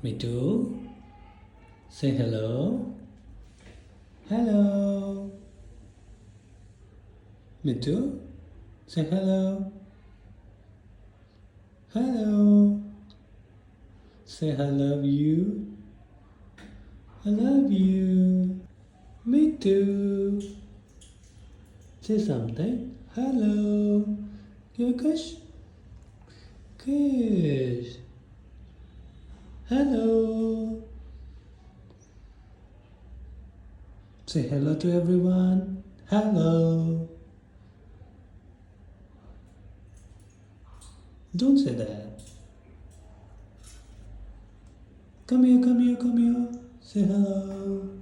Mittu, say hello. Hello. Mittu, say hello. Hello. Say I love you. I love you. Mittu. Say something. Hello. Give a kush. Kush. Hello. Say hello to everyone. Hello. Don't say that. Come here, come here, come here. Say hello.